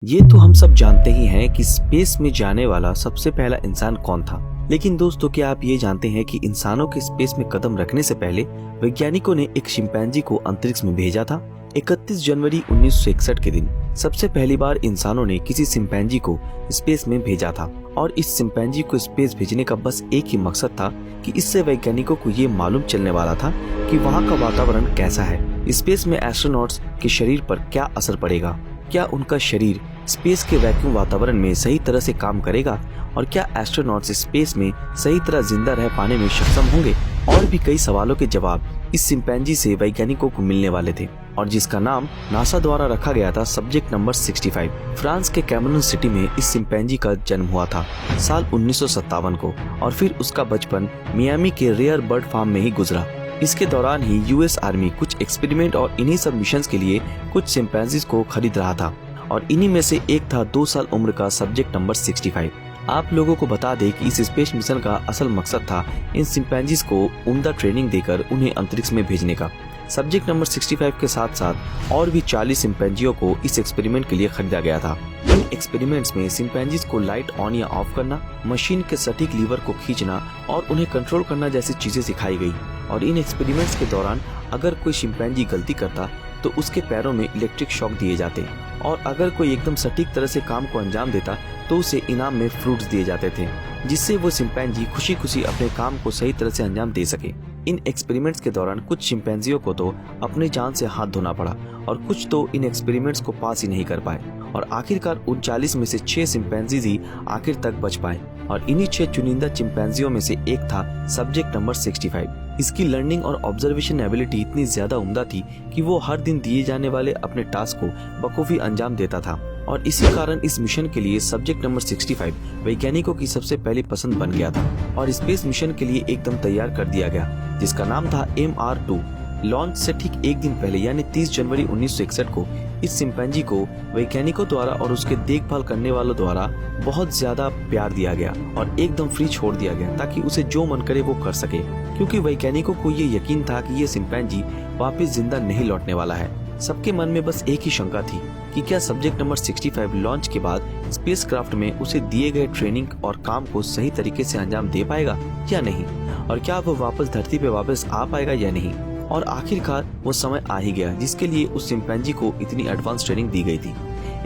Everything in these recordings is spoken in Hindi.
ये तो हम सब जानते ही हैं कि स्पेस में जाने वाला सबसे पहला इंसान कौन था। लेकिन दोस्तों, क्या आप ये जानते हैं कि इंसानों के स्पेस में कदम रखने से पहले वैज्ञानिकों ने एक शिंपैंजी को अंतरिक्ष में भेजा था। 31 जनवरी 1961 के दिन सबसे पहली बार इंसानों ने किसी शिंपैंजी को स्पेस में भेजा था। और इस शिंपैंजी को स्पेस भेजने का बस एक ही मकसद था कि इससे वैज्ञानिकों को ये मालूम चलने वाला था कि वहाँ का वातावरण कैसा है, स्पेस में एस्ट्रोनॉट्स के शरीर पर क्या असर पड़ेगा, क्या उनका शरीर स्पेस के वैक्यूम वातावरण में सही तरह से काम करेगा और क्या एस्ट्रोनॉट्स स्पेस में सही तरह जिंदा रह पाने में सक्षम होंगे। और भी कई सवालों के जवाब इस शिंपैंजी से वैज्ञानिकों को मिलने वाले थे और जिसका नाम नासा द्वारा रखा गया था सब्जेक्ट नंबर 65। फ्रांस के कैमरून सिटी में इस शिंपैंजी का जन्म हुआ था साल 1957 को और फिर उसका बचपन मियामी के रेयर बर्ड फार्म में ही गुजरा। इसके दौरान ही यूएस आर्मी कुछ एक्सपेरिमेंट और इन्हीं सब मिशंस के लिए कुछ शिंपैंजीज को खरीद रहा था और इन्हीं में से एक था 2 साल उम्र का सब्जेक्ट नंबर 65। आप लोगों को बता दें कि इस स्पेस मिशन का असल मकसद था इन शिंपैंजीज को उम्दा ट्रेनिंग देकर उन्हें अंतरिक्ष में भेजने का। सब्जेक्ट नंबर 65 के साथ साथ और भी 40 शिंपैंजियों को इस एक्सपेरिमेंट के लिए खरीदा गया था। इन एक्सपेरिमेंट्स में शिंपैंजीज को लाइट ऑन या ऑफ करना, मशीन के सटीक लीवर को खींचना और उन्हें कंट्रोल करना जैसी चीजें सिखाई गई। और इन एक्सपेरिमेंट्स के दौरान अगर कोई शिंपैंजी गलती करता तो उसके पैरों में इलेक्ट्रिक शॉक दिए जाते और अगर कोई एकदम सटीक तरह से काम को अंजाम देता तो उसे इनाम में फ्रूट्स दिए जाते थे, जिससे वो शिंपैंजी खुशी खुशी अपने काम को सही तरह से अंजाम दे सके। इन एक्सपेरिमेंट्स के दौरान कुछ शिंपैंजियों को तो अपनी जान से हाथ धोना पड़ा और कुछ तो इन एक्सपेरिमेंट्स को पास ही नहीं कर पाए और आखिरकार उन 40 में से 6 शिंपैंजीज ही आखिर तक बच पाए और इन्हीं 6 चुनिंदा चिंपैंजियों में से एक था सब्जेक्ट नंबर 65। इसकी लर्निंग और ऑब्जर्वेशन एबिलिटी इतनी ज्यादा उम्दा थी कि वो हर दिन दिए जाने वाले अपने टास्क को बखूबी अंजाम देता था और इसी कारण इस मिशन के लिए सब्जेक्ट नंबर 65 वैज्ञानिकों की सबसे पहली पसंद बन गया था और स्पेस मिशन के लिए एकदम तैयार कर दिया गया, जिसका नाम था MR2। लॉन्च से ठीक एक दिन पहले यानी 30 जनवरी 1961 को इस शिंपैंजी को वैज्ञानिकों द्वारा और उसके देखभाल करने वालों द्वारा बहुत ज्यादा प्यार दिया गया और एकदम फ्री छोड़ दिया गया ताकि उसे जो मन करे वो कर सके, क्योंकि वैज्ञानिकों को ये यकीन था कि ये शिंपैंजी वापस जिंदा नहीं लौटने वाला है। सबके मन में बस एक ही शंका थी कि क्या सब्जेक्ट नंबर 65 लॉन्च के बाद स्पेसक्राफ्ट में उसे दिए गए ट्रेनिंग और काम को सही तरीके से अंजाम दे पाएगा या नहीं, और क्या वो वापस धरती पे वापस आ पाएगा या नहीं। और आखिरकार वो समय आ ही गया जिसके लिए उस शिंपैंजी को इतनी एडवांस ट्रेनिंग दी गई थी।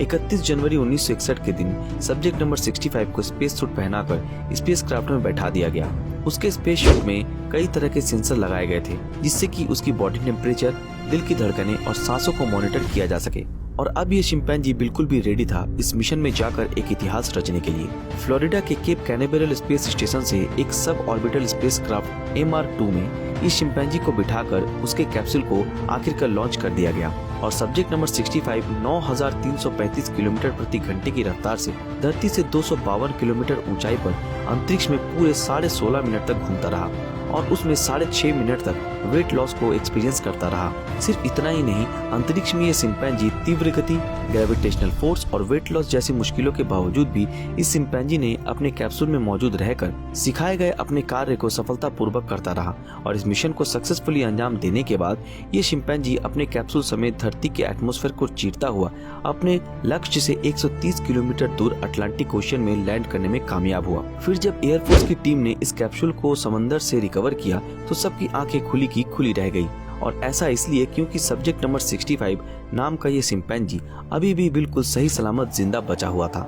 31 जनवरी 1961 के दिन सब्जेक्ट नंबर 65 को स्पेस सूट पहनाकर स्पेसक्राफ्ट में बैठा दिया गया। उसके स्पेस सूट में कई तरह के सेंसर लगाए गए थे जिससे कि उसकी बॉडी टेम्परेचर, दिल की धड़कनें और सांसों को मॉनिटर किया जा सके। और अब ये शिंपैंजी बिल्कुल भी रेडी था इस मिशन में जाकर एक इतिहास रचने के लिए। फ्लोरिडा के केप कैनावेरल स्पेस स्टेशन से एक सब ऑर्बिटल स्पेसक्राफ्ट MR2 में इस शिंपैंजी को बिठाकर उसके कैप्सूल को आखिरकार लॉन्च कर दिया गया और सब्जेक्ट नंबर 65 9335 किलोमीटर प्रति घंटे की रफ्तार से धरती से 252 किलोमीटर ऊंचाई पर अंतरिक्ष में पूरे 16.5 मिनट तक घूमता रहा और उसमें 6.5 मिनट तक वेट लॉस को एक्सपीरियंस करता रहा। सिर्फ इतना ही नहीं, अंतरिक्ष में ये शिंपैंजी तीव्र गति, ग्रेविटेशनल फोर्स और वेट लॉस जैसी मुश्किलों के बावजूद भी इस शिंपैंजी ने अपने कैप्सूल में मौजूद रहकर सिखाए गए अपने कार्य को सफलतापूर्वक करता रहा और इस मिशन को सक्सेसफुली अंजाम देने के बाद ये शिंपैंजी अपने कैप्सूल समेत धरती के एटमॉस्फेयर को चीरता हुआ अपने लक्ष्य से 130 किलोमीटर दूर अटलांटिक ओशन में लैंड करने में कामयाब हुआ। फिर जब एयरफोर्स की टीम ने इस कैप्सूल को समंदर से रिकवर किया तो सबकी आंखें खुली की खुली रह गई और ऐसा इसलिए क्योंकि सब्जेक्ट नंबर 65 नाम का ये शिंपैंजी अभी भी बिल्कुल सही सलामत जिंदा बचा हुआ था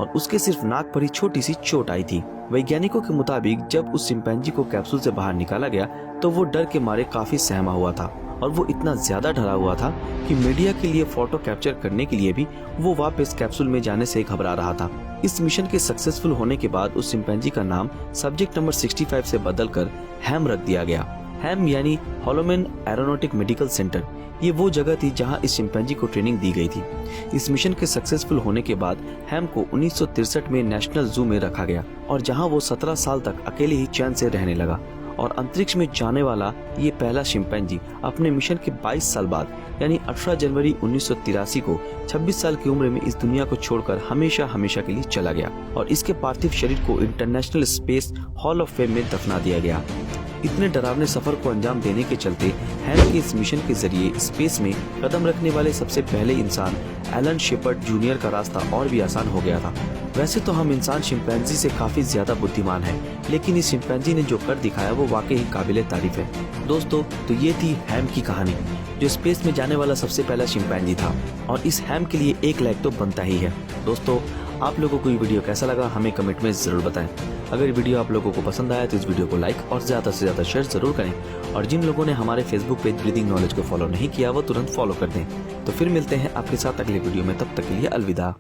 और उसके सिर्फ नाक पर ही छोटी सी चोट आई थी। वैज्ञानिकों के मुताबिक जब उस शिंपैंजी को कैप्सूल से बाहर निकाला गया तो वो डर के मारे काफी सहमा हुआ था और वो इतना ज्यादा डरा हुआ था कि मीडिया के लिए फोटो कैप्चर करने के लिए भी वो वापस कैप्सूल में जाने से घबरा रहा था। इस मिशन के सक्सेसफुल होने के बाद उस शिंपैंजी का नाम सब्जेक्ट नंबर 65 से बदलकर हैम रख दिया गया। हैम यानी होलोमैन एरोनॉटिक मेडिकल सेंटर। ये वो जगह थी जहां इस शिंपैंजी को ट्रेनिंग दी गई थी। इस मिशन के सक्सेसफुल होने के बाद हैम को 1963 में नेशनल जू में रखा गया और जहां वो 17 साल तक अकेले ही चैन से रहने लगा और अंतरिक्ष में जाने वाला ये पहला शिंपैंजी अपने मिशन के 22 साल बाद यानी 18 जनवरी 1983 को 26 साल की उम्र में इस दुनिया को छोड़कर हमेशा हमेशा के लिए चला गया और इसके पार्थिव शरीर को international space hall of fame में दफना दिया गया। इतने डरावने सफर को अंजाम देने के चलते हैम के इस मिशन के जरिए स्पेस में कदम रखने वाले सबसे पहले इंसान एलन शेपर्ड जूनियर का रास्ता और भी आसान हो गया था। वैसे तो हम इंसान शिंपैंजी से काफी ज्यादा बुद्धिमान हैं, लेकिन इस शिंपैंजी ने जो कर दिखाया वो वाकई ही काबिले तारीफ है। दोस्तों, तो ये थी हैम की कहानी, जो स्पेस में जाने वाला सबसे पहला शिंपैंजी था, और इस हैम के लिए एक लाइक तो बनता ही है। दोस्तों, आप लोगों को ये वीडियो कैसा लगा हमें कमेंट में जरूर बताएं। अगर ये वीडियो आप लोगों को पसंद आया तो इस वीडियो को लाइक और ज्यादा से ज्यादा शेयर जरूर करें, और जिन लोगों ने हमारे फेसबुक पेज ब्रीदिंग नॉलेज को फॉलो नहीं किया वो तुरंत फॉलो कर दें। तो फिर मिलते हैं आपके साथ अगले वीडियो में, तब तक के लिए अलविदा।